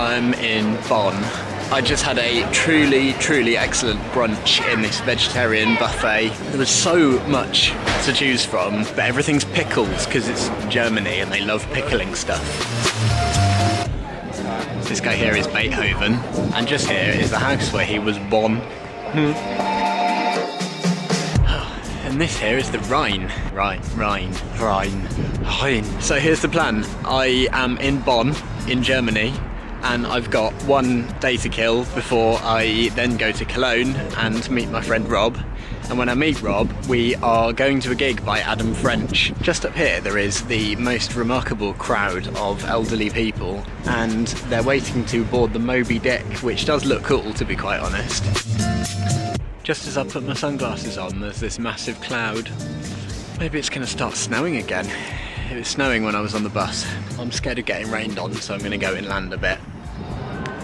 I'm in Bonn. I just had a truly excellent brunch in this vegetarian buffet. There was so much to choose from, but everything's pickles because it's Germany and they love pickling stuff. This guy here is Beethoven, and just here is the house where he was born. And this here is the Rhine. Rhine. So here's the plan. I am in Bonn, in Germany, and I've got one day to kill before I then go to Cologne and meet my friend Rob. And when I meet Rob, we are going to a gig by Adam French. Just up here there is the most remarkable crowd of elderly people, and they're waiting to board the Moby Dick, which does look cool, to be quite honest. Just as I put my sunglasses on, there's this massive cloud. Maybe it's going to start snowing again. It was snowing when I was on the bus. I'm scared of getting rained on, so I'm going to go inland a bit.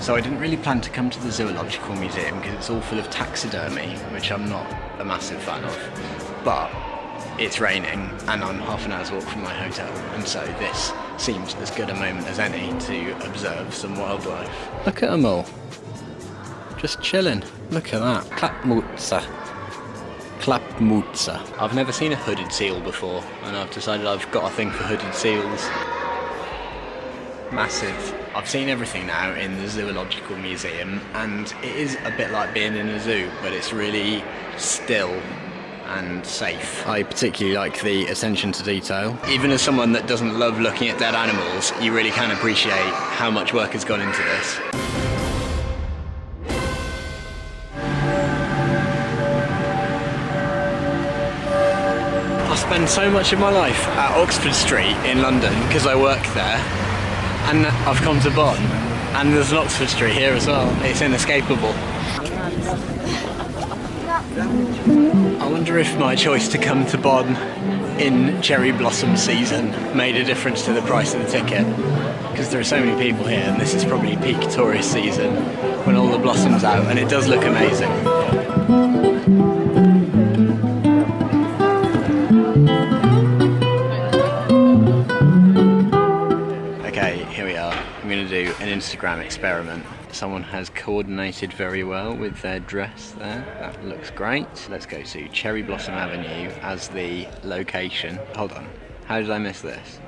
So I didn't really plan to come to the Zoological Museum because it's all full of taxidermy, which I'm not a massive fan of. But it's raining and I'm half an hour's walk from my hotel, and so this seems as good a moment as any to observe some wildlife. Look at them all. Just chilling. Look at that. Klappmutzer. I've never seen a hooded seal before, and I've decided I've got a thing for hooded seals. Massive. I've seen everything now in the Zoological Museum, and it is a bit like being in a zoo, but it's really still and safe. I particularly like the attention to detail. Even as someone that doesn't love looking at dead animals, you really can appreciate how much work has gone into this. I spend so much of my life at Oxford Street in London because I work there, and I've come to Bonn, and there's an Oxford Street here as well. It's inescapable. I wonder if my choice to come to Bonn in cherry blossom season made a difference to the price of the ticket, because there are so many people here, and this is probably peak tourist season when all the blossom's out, and it does look amazing. I'm going to do an Instagram experiment. Someone has coordinated very well with their dress there. That looks great. Let's go to Cherry Blossom Avenue as the location. Hold on. How did I miss this?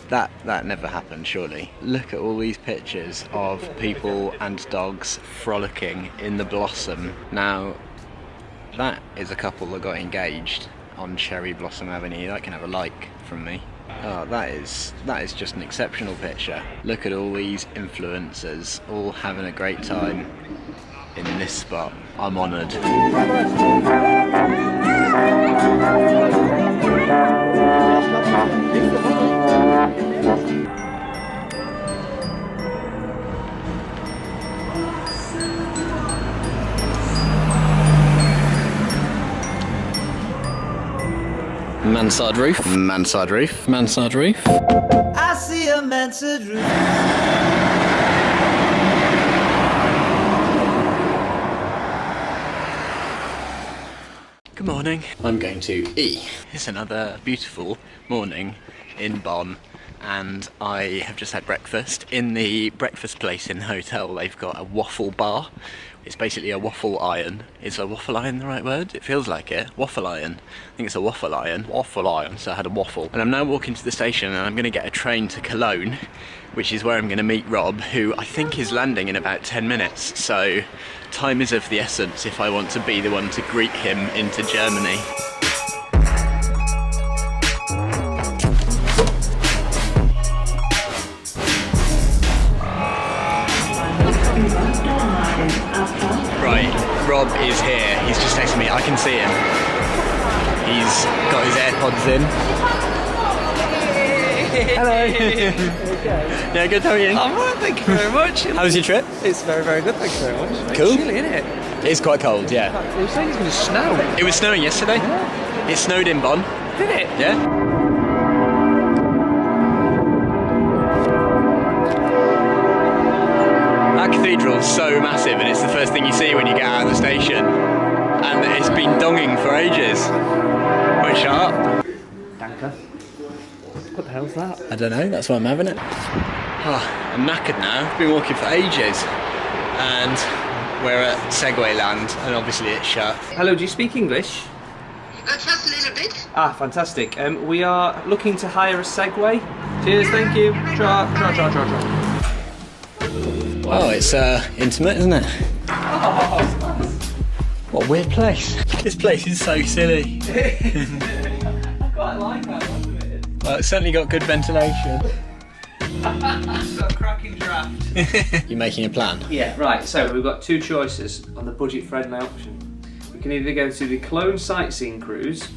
That never happened, surely. Look at all these pictures of people and dogs frolicking in the blossom. Now, that is a couple that got engaged on Cherry Blossom Avenue. That can have a like from me. Oh, that is just an exceptional picture. Look at all these influencers all having a great time in this spot. I'm honoured. Mansard roof. Mansard roof. Mansard roof. I see a mansard roof. Good morning. I'm going to E. It's another beautiful morning in Bonn, and I have just had breakfast. In the breakfast place in the hotel, they've got a waffle bar. It's basically a waffle iron. Is a waffle iron the right word? It feels like it. Waffle iron. I think it's a waffle iron. Waffle iron. So I had a waffle. And I'm now walking to the station, and I'm going to get a train to Cologne, which is where I'm going to meet Rob, who I think is landing in about 10 minutes. So time is of the essence if I want to be the one to greet him into Germany. Right, Rob is here. He's just texting me. I can see him. He's got his AirPods in. Hello. Yeah, good. How are you? I'm alright, thank you very much. How was your trip? It's very, very good, thank you very much. Cool. It's chilly, isn't it? It's quite cold, yeah. They were saying it's going to snow. It was snowing yesterday. Yeah. It snowed in Bonn. Did it? Yeah. That cathedral's so massive, and it's the first thing you see when you get out of the station. And it's been donging for ages. Wait, shut up. Danker. What the hell's that? I don't know, that's why I'm having it. Oh, I'm knackered now. I've been walking for ages. And we're at Segway Land, and obviously it's shut. Hello, do you speak English? Just a little bit. Ah, fantastic. We are looking to hire a Segway. Cheers, thank you. Tra. Oh, it's intimate, isn't it? What a weird place. This place is so silly. I quite like that, wasn't it? Well, it's certainly got good ventilation. It's got a cracking draft. You making a plan? Yeah, right, so we've got two choices on the budget-friendly option. We can either go to the Cologne sightseeing cruise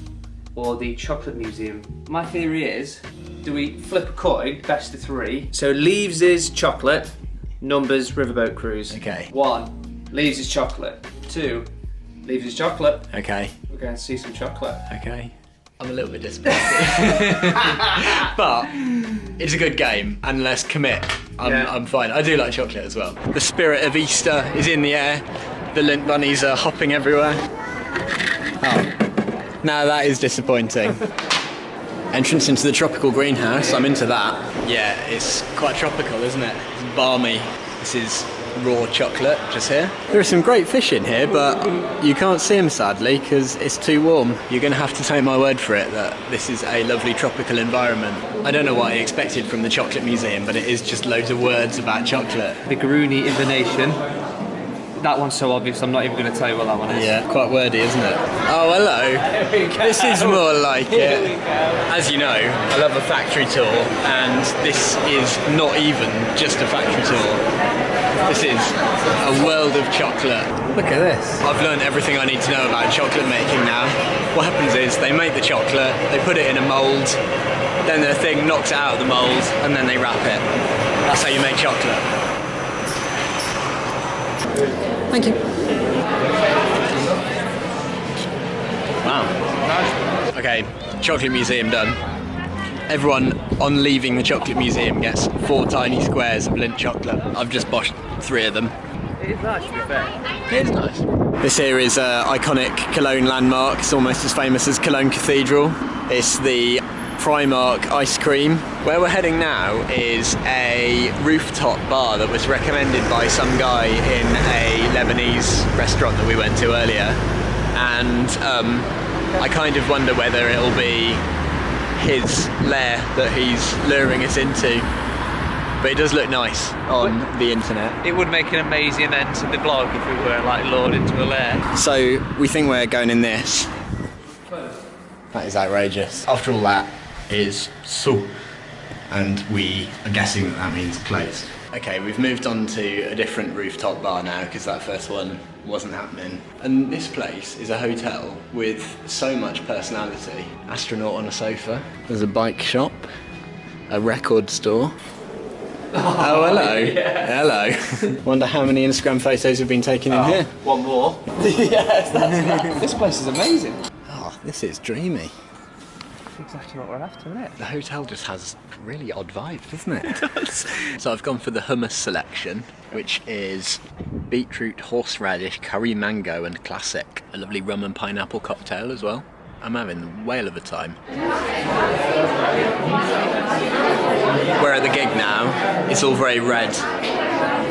or the chocolate museum. My theory is, do we flip a coin, best of three? So leaves is chocolate, numbers riverboat cruise. Okay. 1, leaves is chocolate. 2, leaves is chocolate. Okay. We're going to see some chocolate. Okay. I'm a little bit disappointed. But it's a good game, and let's commit. I'm fine. I do like chocolate as well. The spirit of Easter is in the air. The lint bunnies are hopping everywhere. Oh, now that is disappointing. Entrance into the tropical greenhouse, I'm into that. Yeah, it's quite tropical, isn't it? It's balmy. This is raw chocolate just here. There are some great fish in here, but you can't see them sadly because it's too warm. You're going to have to take my word for it that this is a lovely tropical environment. I don't know what I expected from the chocolate museum, but it is just loads of words about chocolate. The Garuni in the nation. That one's so obvious, I'm not even going to tell you what that one is. Yeah, quite wordy, isn't it? Oh, hello. This is more like it. As you know, I love a factory tour, and this is not even just a factory tour. This is a world of chocolate. Look at this. I've learned everything I need to know about chocolate making now. What happens is they make the chocolate, they put it in a mould, then the thing knocks it out of the mould, and then they wrap it. That's how you make chocolate. Thank you. Wow. Okay, chocolate museum done. Everyone on leaving the chocolate museum gets 4 tiny squares of Lindt chocolate. I've just boshed 3 of them. It is nice, to be fair. It is nice. This here is an iconic Cologne landmark. It's almost as famous as Cologne Cathedral. It's the Primark ice cream. Where we're heading now is a rooftop bar that was recommended by some guy in a Lebanese restaurant that we went to earlier, and I kind of wonder whether it'll be his lair that he's luring us into, but it does look nice on the internet. It would make an amazing end to the vlog if we were like lured into a lair. So we think we're going in this. That is outrageous. After all that is so, and we are guessing that that means closed. Okay, we've moved on to a different rooftop bar now because that first one wasn't happening. And this place is a hotel with so much personality. Astronaut on a sofa. There's a bike shop, a record store. Oh, hello. Yes. Hello. Wonder how many Instagram photos have been taken in here. One more. Yes, that's right. This place is amazing. Oh, this is dreamy. Exactly what we're after, isn't it? The hotel just has really odd vibes, doesn't it? It does. So I've gone for the hummus selection, which is beetroot, horseradish, curry mango and classic. A lovely rum and pineapple cocktail as well. I'm having a whale of a time. We're at the gig now. It's all very red.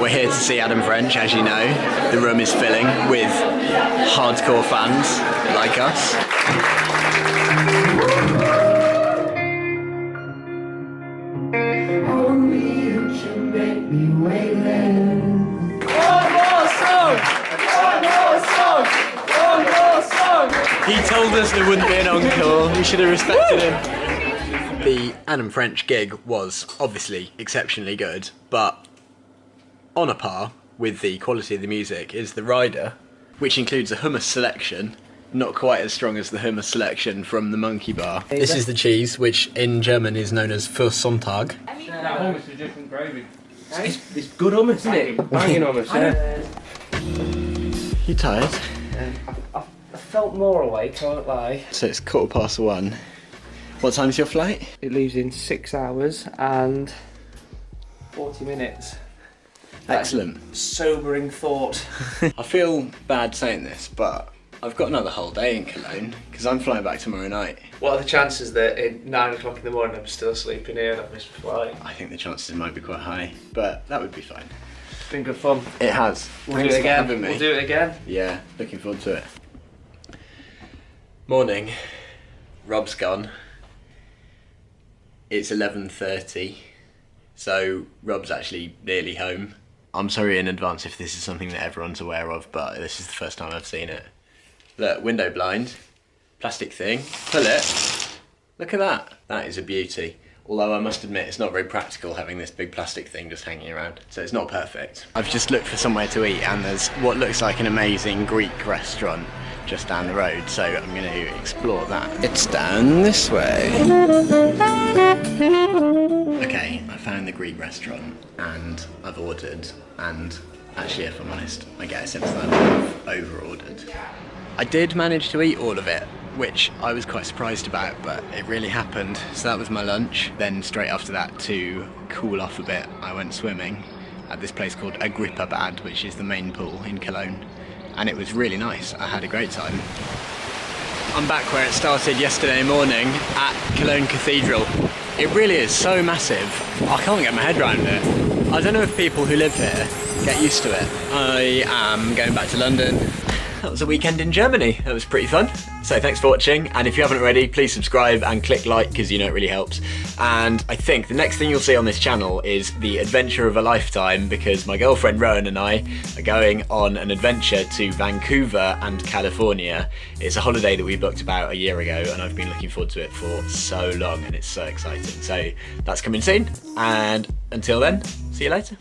We're here to see Adam French, as you know. The room is filling with hardcore fans like us. He told us there wouldn't be an encore. We should have respected him. The Adam French gig was obviously exceptionally good, but on a par with the quality of the music is the rider, which includes a hummus selection, not quite as strong as the hummus selection from the Monkey Bar. This is the cheese, which in German is known as für Sonntag. That hummus is different gravy. It's good hummus, isn't it? Banging hummus, yeah. You tired? I felt more awake, I won't lie. So it's 1:15. What time's your flight? It leaves in 6 hours and 40 minutes. Excellent. Sobering thought. I feel bad saying this, but I've got another whole day in Cologne because I'm flying back tomorrow night. What are the chances that at 9 o'clock in the morning I'm still sleeping here and I've missed my flight? I think the chances might be quite high, but that would be fine. It's been good fun. It has. We'll Thanks do it for again. having me. We'll do it again. Yeah, looking forward to it. Morning. Rob's gone. It's 11:30, so Rob's actually nearly home. I'm sorry in advance if this is something that everyone's aware of, but this is the first time I've seen it. Look, window blind, plastic thing, pull it. Look at that. That is a beauty. Although I must admit it's not very practical having this big plastic thing just hanging around, so it's not perfect. I've just looked for somewhere to eat and there's what looks like an amazing Greek restaurant just down the road, so I'm going to explore that. It's down this way. Okay, I found the Greek restaurant and I've ordered, and actually if I'm honest, I get a sense that I've over-ordered. I did manage to eat all of it, which I was quite surprised about, but it really happened. So that was my lunch. Then straight after that, to cool off a bit, I went swimming at this place called Agrippa Bad, which is the main pool in Cologne. And it was really nice. I had a great time. I'm back where it started yesterday morning at Cologne Cathedral. It really is so massive. I can't get my head around it. I don't know if people who live here get used to it. I am going back to London. That was a weekend in Germany. That was pretty fun. So thanks for watching, and if you haven't already, please subscribe and click like, because you know it really helps. And I think the next thing you'll see on this channel is the adventure of a lifetime, because my girlfriend Rowan and I are going on an adventure to Vancouver and California. It's a holiday that we booked about a year ago, and I've been looking forward to it for so long, and it's so exciting. So that's coming soon, and until then, see you later.